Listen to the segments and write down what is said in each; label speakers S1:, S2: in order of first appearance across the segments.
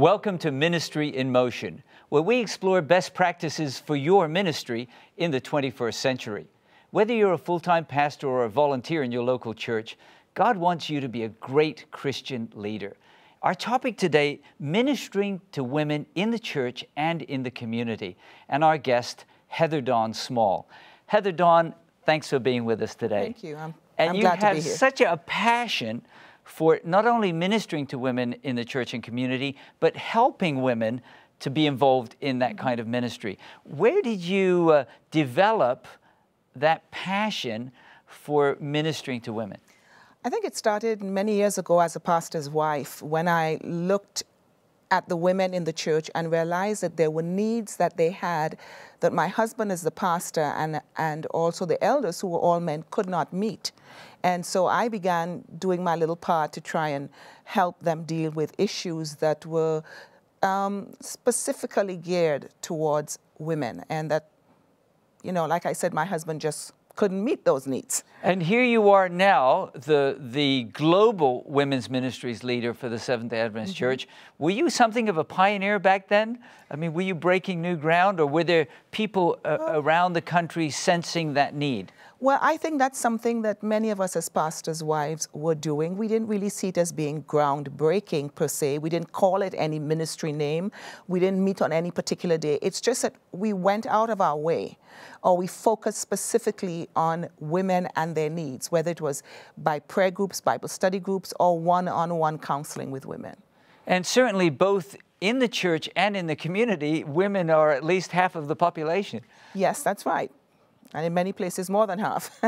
S1: Welcome to Ministry in Motion, where we explore best practices for your ministry in the 21st century. Whether you're a full-time pastor or a volunteer in your local church, God wants you to be a great Christian leader. Our topic today, ministering to women in the church and in the community, and our guest, Heather Dawn Small. Heather Dawn, thanks for being with us today.
S2: Thank you. I'm
S1: and
S2: glad to be
S1: you
S2: here.
S1: have such a passion for not only ministering to women in the church and community, but helping women to be involved in that kind of ministry. Where did you develop that passion for ministering to women?
S2: I think it started many years ago as a pastor's wife when I looked at the women in the church and realized that there were needs that they had that my husband as the pastor and also the elders, who were all men, could not meet. And so I began doing my little part to try and help them deal with issues that were specifically geared towards women. And that, you know, like I said, my husband just couldn't meet those needs.
S1: And here you are now, the global women's ministries leader for the Seventh-day Adventist Church. Were you something of a pioneer back then? I mean, were you breaking new ground, or were there people around the country sensing that need?
S2: Well, I think that's something that many of us as pastors' wives were doing. We didn't really see it as being groundbreaking per se. We didn't call it any ministry name. We didn't meet on any particular day. It's just that we went out of our way, or we focused specifically on women and their needs, whether it was by prayer groups, Bible study groups, or one-on-one counseling with women.
S1: And certainly both in the church and in the community, women are at least half of the population.
S2: Yes, that's right. And in many places, more than half.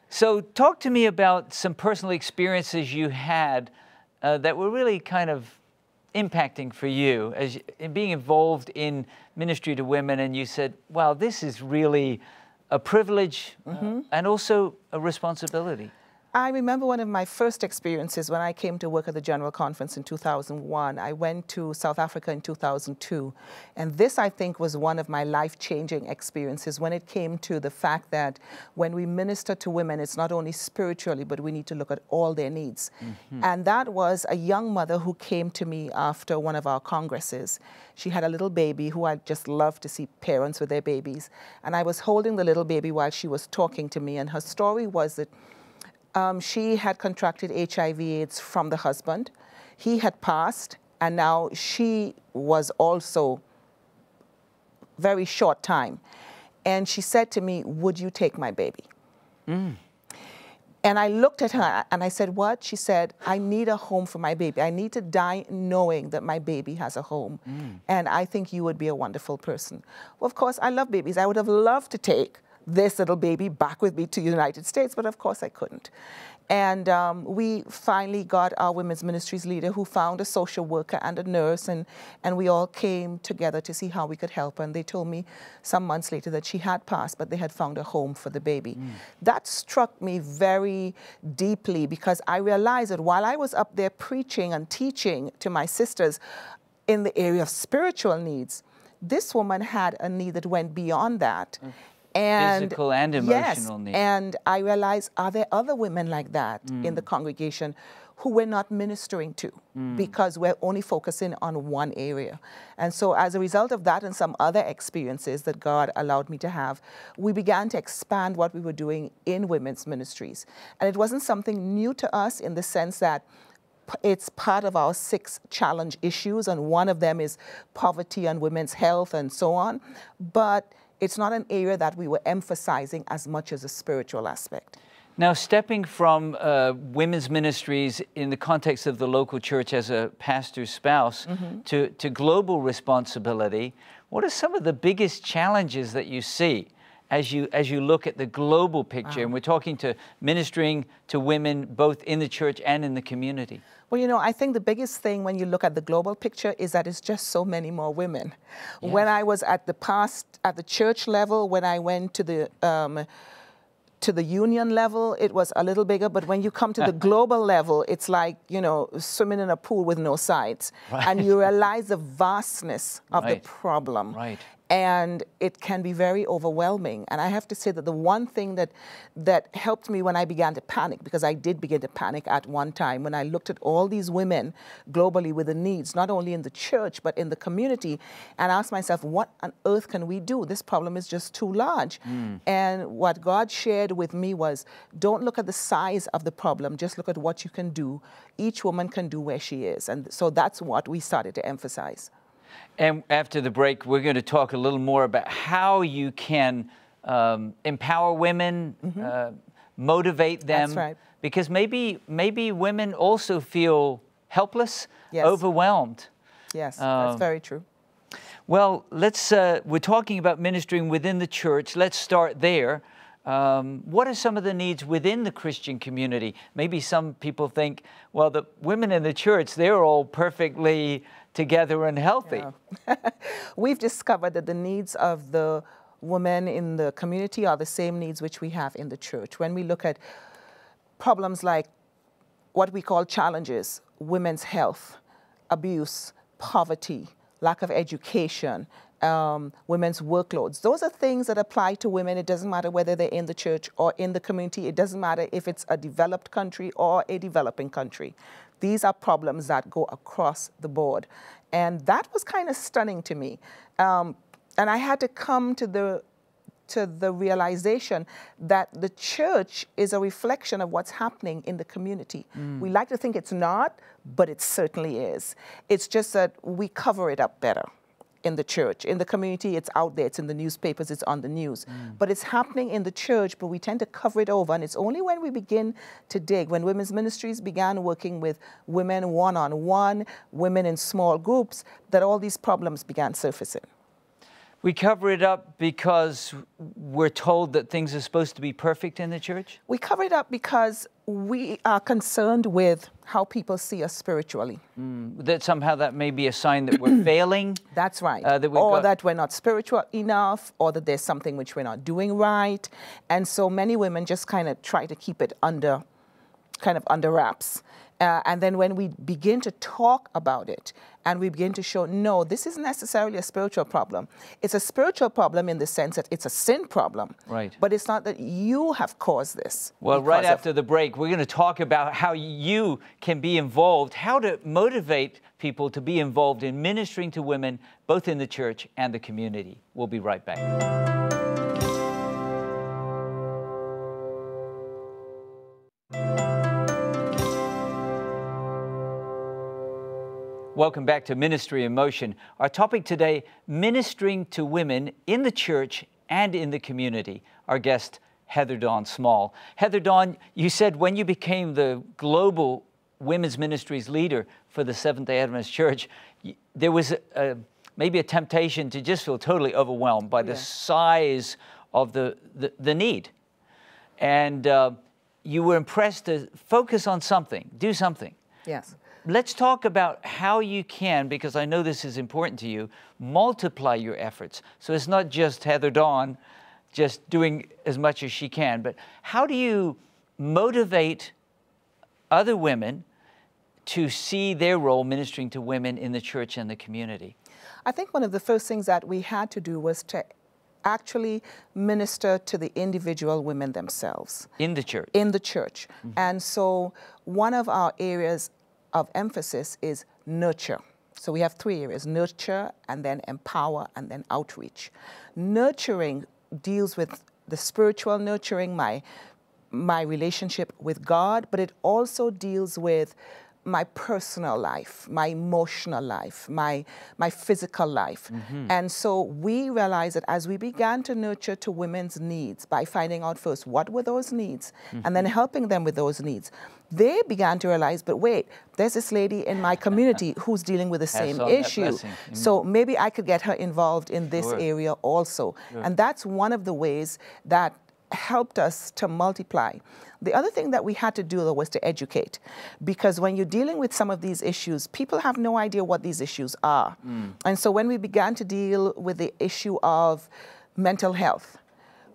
S1: So talk to me about some personal experiences you had that were really kind of impacting for you as in being involved in ministry to women, and you said, wow, this is really a privilege and also a responsibility.
S2: I remember one of my first experiences when I came to work at the General Conference in 2001. I went to South Africa in 2002. And this, I think, was one of my life-changing experiences when it came to the fact that when we minister to women, it's not only spiritually, but we need to look at all their needs. And that was a young mother who came to me after one of our congresses. She had a little baby who I just love to see parents with their babies. And I was holding the little baby while she was talking to me. And her story was that she had contracted HIV/AIDS from the husband. He had passed, and now she was also very short time. And she said to me, would you take my baby? And I looked at her and I said, what? She said, I need a home for my baby. I need to die knowing that my baby has a home. And I think you would be a wonderful person. Well, of course, I love babies. I would have loved to take this little baby back with me to the United States, but of course I couldn't. And we finally got our women's ministries leader, who found a social worker and a nurse, and we all came together to see how we could help her. And they told me some months later that she had passed, but they had found a home for the baby. That struck me very deeply, because I realized that while I was up there preaching and teaching to my sisters in the area of spiritual needs, this woman had a need that went beyond that. And
S1: physical and emotional needs.
S2: And I realized, are there other women like that in the congregation who we're not ministering to because we're only focusing on one area? And so as a result of that and some other experiences that God allowed me to have, we began to expand what we were doing in women's ministries. And it wasn't something new to us in the sense that it's part of our 6 challenge issues, and one of them is poverty and women's health and so on. But it's not an area that we were emphasizing as much as a spiritual aspect.
S1: Now, stepping from women's ministries in the context of the local church as a pastor's spouse to global responsibility, what are some of the biggest challenges that you see as you look at the global picture? And we're talking to ministering to women both in the church and in the community.
S2: Well, you know, I think the biggest thing when you look at the global picture is that it's just so many more women. Yes. When I was at the church level, when I went to the union level, it was a little bigger. But when you come to the global level, it's like, you know, swimming in a pool with no sides. And you realize the vastness of the problem. And it can be very overwhelming. And I have to say that the one thing that helped me when I began to panic, because I did begin to panic at one time, when I looked at all these women globally with the needs, not only in the church, but in the community, and asked myself, what on earth can we do? This problem is just too large. And what God shared with me was, don't look at the size of the problem, just look at what you can do. Each woman can do where she is. And so that's what we started to emphasize.
S1: And after the break, we're going to talk a little more about how you can empower women, motivate them.
S2: That's right.
S1: Because maybe women also feel helpless, overwhelmed.
S2: Yes, that's very true.
S1: Well, we're talking about ministering within the church. Let's start there. What are some of the needs within the Christian community? Maybe some people think, well, the women in the church, they're all perfectly together and healthy.
S2: Yeah. We've discovered that the needs of the women in the community are the same needs which we have in the church. When we look at problems like what we call challenges, women's health, abuse, poverty, lack of education, women's workloads. Those are things that apply to women. It doesn't matter whether they're in the church or in the community. It doesn't matter if it's a developed country or a developing country. These are problems that go across the board. And that was kind of stunning to me. And I had to come to the realization that the church is a reflection of what's happening in the community. We like to think it's not, but it certainly is. It's just that we cover it up better in the church. In the community, it's out there, it's in the newspapers, it's on the news. But it's happening in the church, but we tend to cover it over. And it's only when we begin to dig, when women's ministries began working with women one-on-one, women in small groups, that all these problems began surfacing.
S1: We cover it up because we're told that things are supposed to be perfect in the church? We
S2: cover it up because we are concerned with how people see us spiritually.
S1: That somehow that may be a sign that we're failing?
S2: That's right. That we're not spiritual enough, or that there's something which we're not doing right. And so many women just kind of try to keep it under wraps. And then when we begin to talk about it and we begin to show, no, this isn't necessarily a spiritual problem. It's a spiritual problem in the sense that it's a sin problem.
S1: Right.
S2: But it's not that you have caused this.
S1: Well, right after the break, we're going to talk about how you can be involved, how to motivate people to be involved in ministering to women, both in the church and the community. We'll be right back. Welcome back to Ministry in Motion. Our topic today, ministering to women in the church and in the community. Our guest, Heather Dawn Small. Heather Dawn, you said when you became the global women's ministries leader for the Seventh-day Adventist Church, there was maybe a temptation to just feel totally overwhelmed by the size of the need. And you were impressed to focus on something, do something.
S2: Yes.
S1: Let's talk about how you can, because I know this is important to you, multiply your efforts. So it's not just Heather Dawn just doing as much as she can, but how do you motivate other women to see their role ministering to women in the church and the community?
S2: I think one of the first things that we had to do was to actually minister to the individual women themselves.
S1: In the church?
S2: In the church. And so one of our areas of emphasis is nurture. So we have three areas: nurture, and then empower, and then outreach. Nurturing deals with the spiritual nurturing, my relationship with God, but it also deals with my personal life, my emotional life, my physical life. And so we realized that as we began to nurture to women's needs by finding out first what were those needs and then helping them with those needs, they began to realize, but wait, there's this lady in my community who's dealing with the same issue. So maybe I could get her involved in this area also. And that's one of the ways that helped us to multiply. The other thing that we had to do, though, was to educate, because when you're dealing with some of these issues, people have no idea what these issues are. And so when we began to deal with the issue of mental health,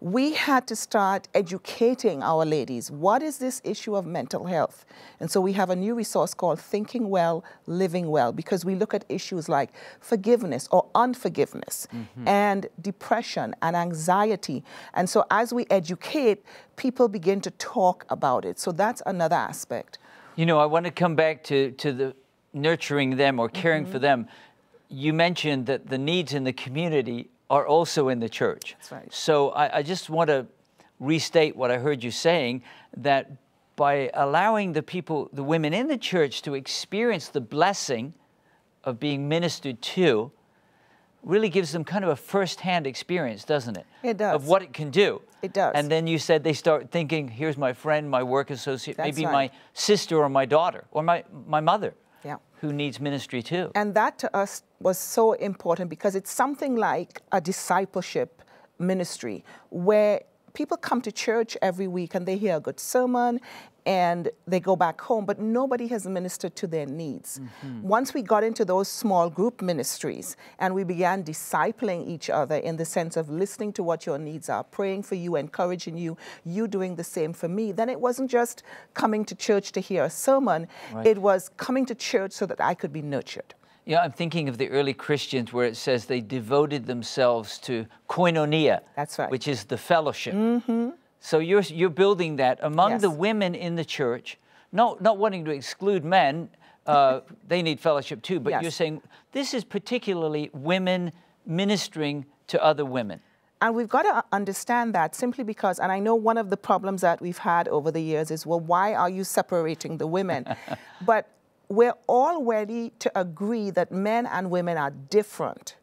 S2: we had to start educating our ladies. What is this issue of mental health? And so we have a new resource called Thinking Well, Living Well, because we look at issues like forgiveness or unforgiveness and depression and anxiety. And so as we educate, people begin to talk about it. So that's another aspect.
S1: You know, I want to come back to the nurturing them or caring for them. You mentioned that the needs in the community are also in the church.
S2: That's right.
S1: So I just want to restate what I heard you saying, that by allowing the people, the women in the church, to experience the blessing of being ministered to, really gives them kind of a first-hand experience, doesn't it?
S2: It does.
S1: Of what it can do.
S2: It does.
S1: And then you said they start thinking, here's my friend, my work associate,
S2: That's
S1: maybe
S2: right.
S1: my sister or my daughter or my mother.
S2: Yeah.
S1: Who needs ministry too.
S2: And that to us was so important because it's something like a discipleship ministry where people come to church every week and they hear a good sermon and they go back home, but nobody has ministered to their needs. Once we got into those small group ministries and we began discipling each other in the sense of listening to what your needs are, praying for you, encouraging you, you doing the same for me, then it wasn't just coming to church to hear a sermon, it was coming to church so that I could be nurtured.
S1: Yeah, I'm thinking of the early Christians where it says they devoted themselves to koinonia.
S2: That's right.
S1: Which is the fellowship. So you're building that among
S2: Yes.
S1: the women in the church, not wanting to exclude men, they need fellowship too, but
S2: Yes.
S1: you're saying this is particularly women ministering to other women.
S2: And we've got to understand that simply because, and I know one of the problems that we've had over the years is, well, why are you separating the women? But we're all ready to agree that men and women are different.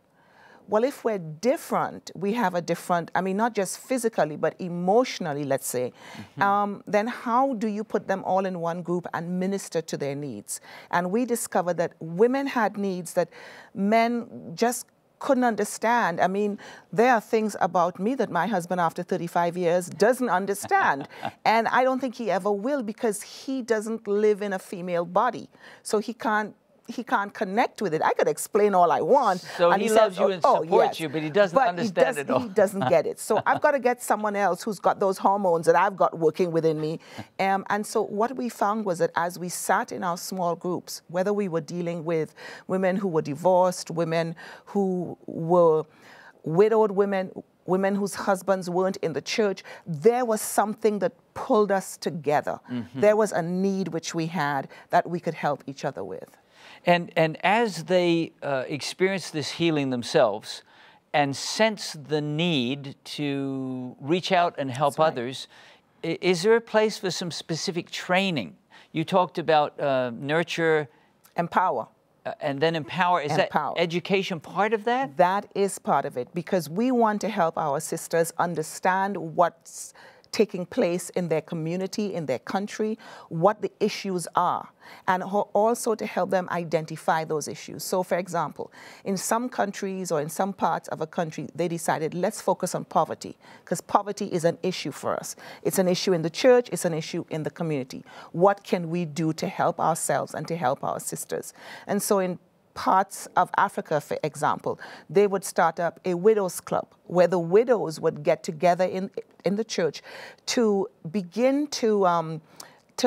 S2: Well, if we're different, we have a different, I mean, not just physically, but emotionally, let's say, then how do you put them all in one group and minister to their needs? And we discovered that women had needs that men just couldn't understand. I mean, there are things about me that my husband, after 35 years, doesn't understand. And I don't think he ever will because he doesn't live in a female body. So he can't connect with it. I could explain all I want.
S1: So
S2: and
S1: he
S2: says,
S1: loves you and supports
S2: yes.
S1: you, but he doesn't understand it all.
S2: He doesn't get it. So I've got to get someone else who's got those hormones that I've got working within me. And so what we found was that as we sat in our small groups, whether we were dealing with women who were divorced, women who were widowed women whose husbands weren't in the church, there was something that pulled us together. There was a need which we had that we could help each other with.
S1: And as they experience this healing themselves and sense the need to reach out and help others, is there a place for some specific training? You talked about nurture.
S2: Empower.
S1: And then empower. Is that education part of that?
S2: That is part of it because we want to help our sisters understand what's taking place in their community, in their country, what the issues are, and also to help them identify those issues. So, for example, in some countries or in some parts of a country, they decided, let's focus on poverty, because poverty is an issue for us. It's an issue in the church, it's an issue in the community. What can we do to help ourselves and to help our sisters? And so in parts of Africa, for example, they would start up a widows club where the widows would get together in the church to begin to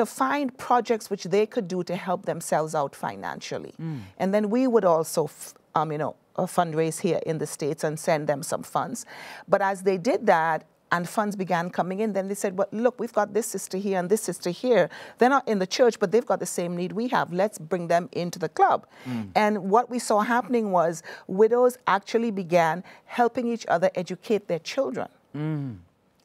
S2: find projects which they could do to help themselves out financially. And then we would also, fundraise here in the States and send them some funds. But as they did that, and funds began coming in, then they said, well, look, we've got this sister here and this sister here. They're not in the church, but they've got the same need we have. Let's bring them into the club. And what we saw happening was widows actually began helping each other educate their children.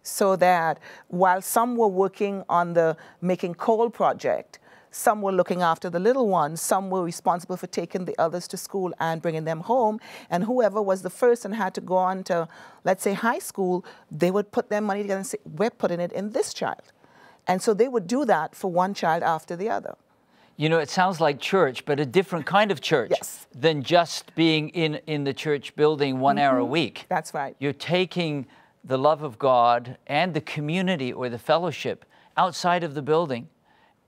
S2: So that while some were working on the Making Coal project, some were looking after the little ones, some were responsible for taking the others to school and bringing them home, and whoever was the first and had to go on to, let's say, high school, they would put their money together and say, we're putting it in this child. And so they would do that for one child after the other.
S1: You know, it sounds like church, but a different kind of church than just being in the church building 1 hour a week.
S2: That's right.
S1: You're taking the love of God and the community or the fellowship outside of the building,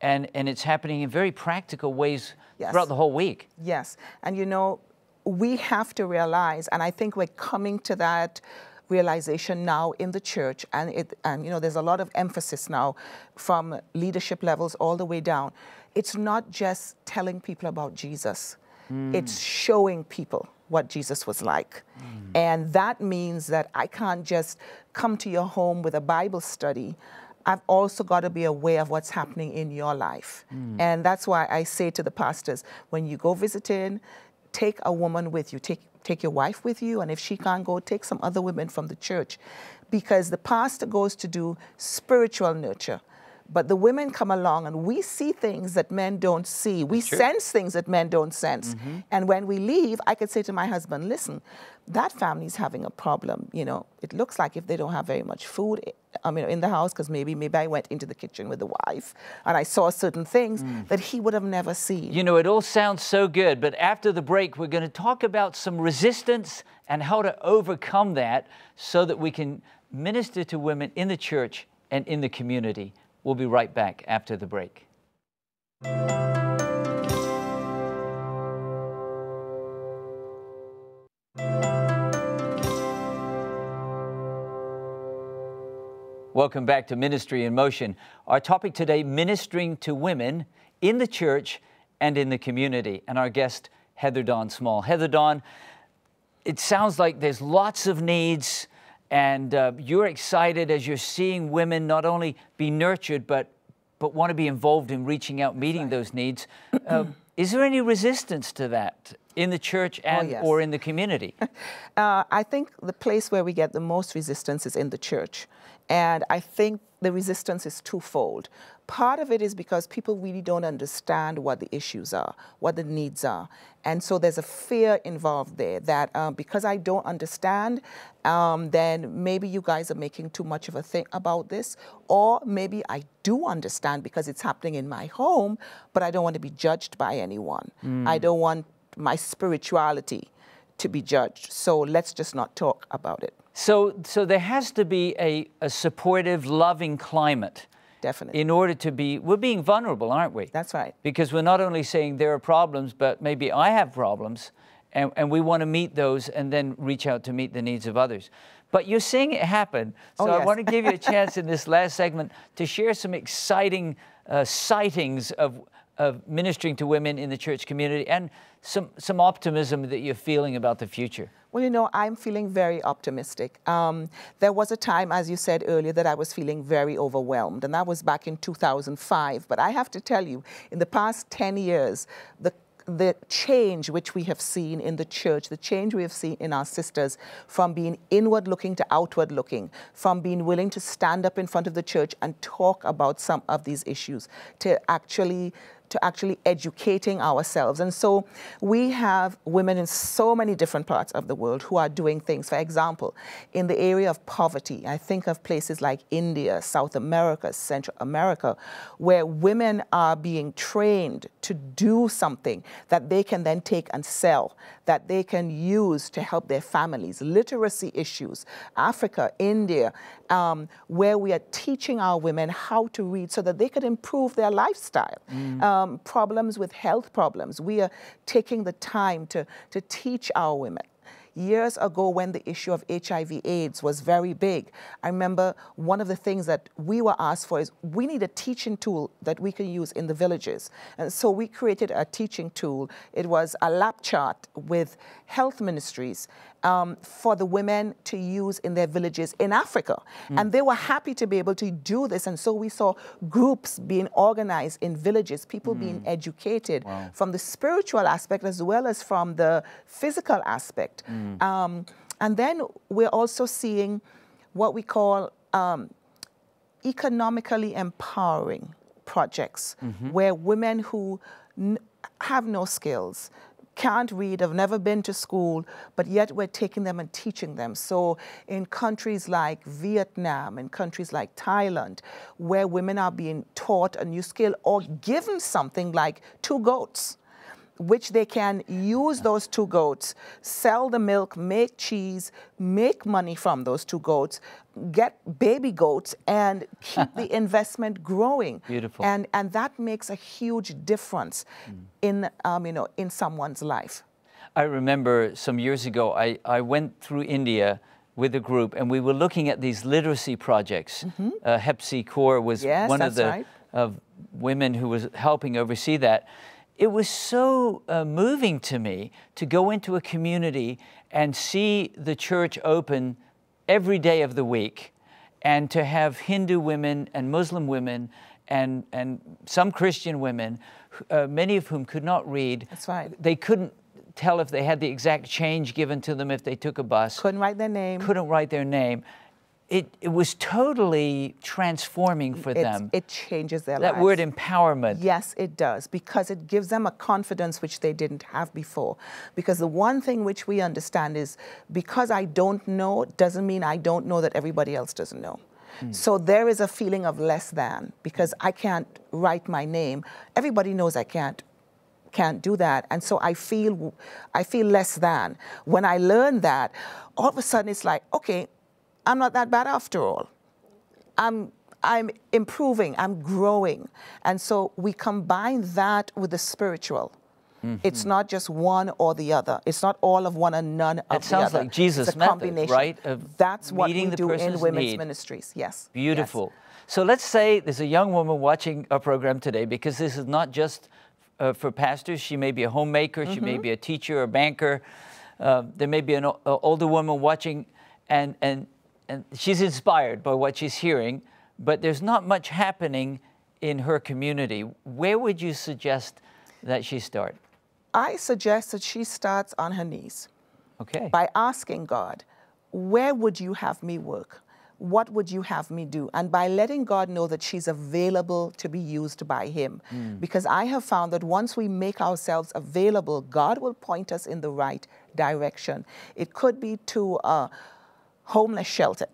S1: and it's happening in very practical ways throughout the whole week.
S2: Yes, and we have to realize, and I think we're coming to that realization now in the church, and you know, there's a lot of emphasis now from leadership levels all the way down. It's not just telling people about Jesus. It's showing people what Jesus was like. And that means that I can't just come to your home with a Bible study. I've also got to be aware of what's happening in your life. And that's why I say to the pastors, when you go visiting, take a woman with you. Take your wife with you, and if she can't go, take some other women from the church. Because the pastor goes to do spiritual nurture. But the women come along and we see things that men don't see. We sense things that men don't sense. And when we leave, I could say to my husband, listen, that family's having a problem. You know, it looks like if they don't have very much food in the house, because maybe I went into the kitchen with the wife and I saw certain things that he would have never seen.
S1: You know, it all sounds so good, but after the break, we're going to talk about some resistance and how to overcome that so that we can minister to women in the church and in the community. We'll be right back after the break. Welcome back to Ministry in Motion. Our topic today, ministering to women in the church and in the community. And our guest, Heather Dawn Small. Heather Dawn, it sounds like there's lots of needs, and you're excited as you're seeing women not only be nurtured, but want to be involved in reaching out, meeting those needs. Is there any resistance to that in the church and or in the community?
S2: I think the place where we get the most resistance is in the church. And I think the resistance is twofold. Part of it is because people really don't understand what the issues are, what the needs are. And so there's a fear involved there that because I don't understand, then maybe you guys are making too much of a thing about this. Or maybe I do understand because it's happening in my home, but I don't want to be judged by anyone. I don't want my spirituality to be judged. So let's just not talk about it.
S1: So there has to be a supportive, loving climate.
S2: Definitely.
S1: In order to be, we're being vulnerable, aren't we?
S2: That's right.
S1: Because we're not only saying there are problems, but maybe I have problems, and we want to meet those and then reach out to meet the needs of others. But you're seeing it happen. So I want to give you a chance in this last segment to share some exciting sightings of ministering to women in the church community and some optimism that you're feeling about the future.
S2: Well, you know, I'm feeling very optimistic. There was a time, as you said earlier, that I was feeling very overwhelmed, and that was back in 2005. But I have to tell you, in the past 10 years, the change which we have seen in the church, the change we have seen in our sisters, from being inward looking to outward looking, from being willing to stand up in front of the church and talk about some of these issues, to actually educating ourselves. And so we have women in so many different parts of the world who are doing things. For example, in the area of poverty, I think of places like India, South America, Central America, where women are being trained to do something that they can then take and sell, that they can use to help their families. Literacy issues, Africa, India, where we are teaching our women how to read so that they could improve their lifestyle. Problems with health problems. We are taking the time to teach our women. Years ago, when the issue of HIV/AIDS was very big, I remember one of the things that we were asked for is we need a teaching tool that we can use in the villages. And so we created a teaching tool. It was a lap chart with health ministries for the women to use in their villages in Africa. And they were happy to be able to do this. And so we saw groups being organized in villages, people being educated from the spiritual aspect as well as from the physical aspect. And then we're also seeing what we call economically empowering projects, where women who have no skills, can't read, have never been to school, but yet we're taking them and teaching them. So in countries like Vietnam, in countries like Thailand, where women are being taught a new skill or given something like 2 goats, which they can use those 2 goats, sell the milk, make cheese, make money from those 2 goats, get baby goats, and keep the investment growing.
S1: Beautiful.
S2: And that makes a huge difference in in someone's life.
S1: I remember some years ago, I went through India with a group, and we were looking at these literacy projects. Hepsi Kaur was one of the women who was helping oversee that. It was so moving to me to go into a community and see the church open every day of the week, and to have Hindu women and Muslim women and some Christian women, many of whom could not read.
S2: That's right.
S1: They couldn't tell if they had the exact change given to them if they took a bus.
S2: Couldn't write their name.
S1: Couldn't write their name. It was totally transforming for them.
S2: It changes their lives.
S1: That word empowerment.
S2: Yes, it does, because it gives them a confidence which they didn't have before. Because the one thing which we understand is, because I don't know doesn't mean I don't know that everybody else doesn't know. So there is a feeling of less than, because I can't write my name. Everybody knows I can't do that, and so I feel less than. When I learn that, all of a sudden it's like, okay, I'm not that bad after all. I'm improving, I'm growing. And so we combine that with the spiritual. It's not just one or the other. It's not all of one and none of the other.
S1: It sounds like Jesus' method, right?
S2: That's what we do in women's ministries, yes.
S1: Beautiful. Yes. So let's say there's a young woman watching our program today, because this is not just for pastors. She may be a homemaker, she may be a teacher or banker. There may be an older woman watching, and she's inspired by what she's hearing, but there's not much happening in her community. Where would you suggest that she start?
S2: I suggest that she starts on her knees.
S1: Okay.
S2: By asking God, where would you have me work? What would you have me do? And by letting God know that she's available to be used by him. Because I have found that once we make ourselves available, God will point us in the right direction. It could be to a homeless shelter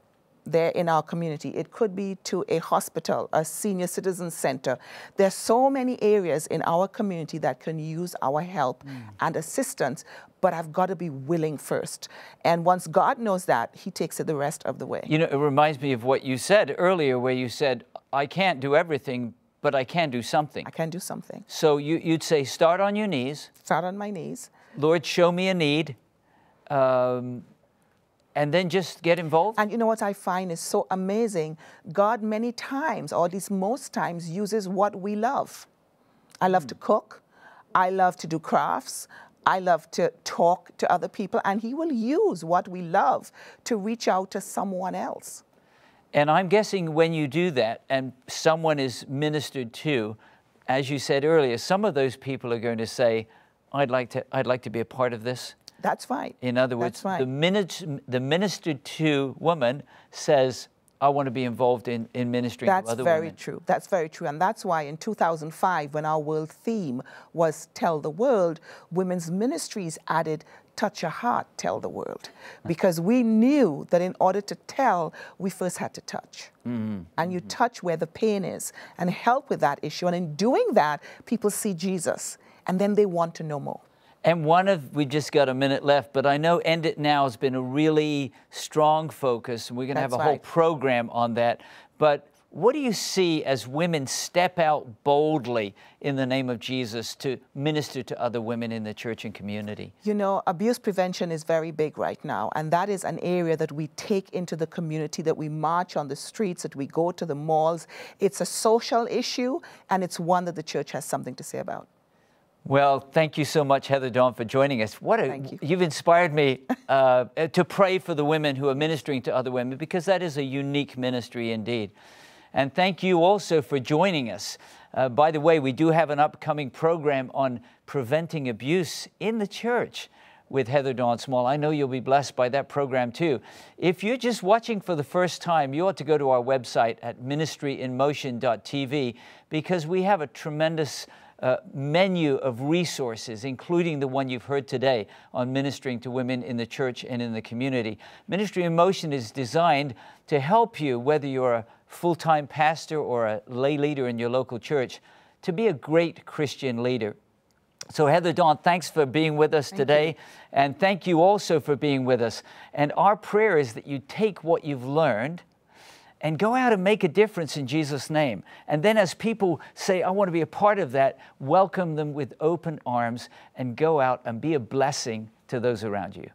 S2: there in our community. It could be to a hospital, a senior citizen center. There's so many areas in our community that can use our help and assistance, but I've got to be willing first. And once God knows that, he takes it the rest of the way.
S1: You know, it reminds me of what you said earlier, where you said, I can't do everything, but I can do something.
S2: I can do something.
S1: So you'd say, start on your knees.
S2: Start on my knees.
S1: Lord, show me a need. And then just get involved?
S2: And you know what I find is so amazing? God many times, or at least most times, uses what we love. I love to cook. I love to do crafts. I love to talk to other people. And he will use what we love to reach out to someone else.
S1: And I'm guessing when you do that and someone is ministered to, as you said earlier, some of those people are going to say, I'd like to be a part of this.
S2: That's right.
S1: In other words, the ministered to woman says, I want to be involved in ministering to other women.
S2: That's very true. That's very true. And that's why in 2005, when our world theme was Tell the World, women's ministries added Touch Your Heart, Tell the World. Because we knew that in order to tell, we first had to touch. And you touch where the pain is and help with that issue. And in doing that, people see Jesus. And then they want to know more.
S1: And we've just got a minute left, but I know End It Now has been a really strong focus, and we're going to have a whole program on that. But what do you see as women step out boldly in the name of Jesus to minister to other women in the church and community? You
S2: know, abuse prevention is very big right now, and that is an area that we take into the community, that we march on the streets, that we go to the malls. It's a social issue, and it's one that the church has something to say about.
S1: Well, thank you so much, Heather Dawn, for joining us. You've inspired me to pray for the women who are ministering to other women, because that is a unique ministry indeed. And thank you also for joining us. By the way, we do have an upcoming program on preventing abuse in the church with Heather Dawn Small. I know you'll be blessed by that program too. If you're just watching for the first time, you ought to go to our website at ministryinmotion.tv, because we have a tremendous menu of resources, including the one you've heard today on ministering to women in the church and in the community. Ministry in Motion is designed to help you, whether you're a full-time pastor or a lay leader in your local church, to be a great Christian leader. So Heather Dawn, thanks for being with us today. And thank you also for being with us. And our prayer is that you take what you've learned and go out and make a difference in Jesus' name. And then as people say, I want to be a part of that, welcome them with open arms and go out and be a blessing to those around you.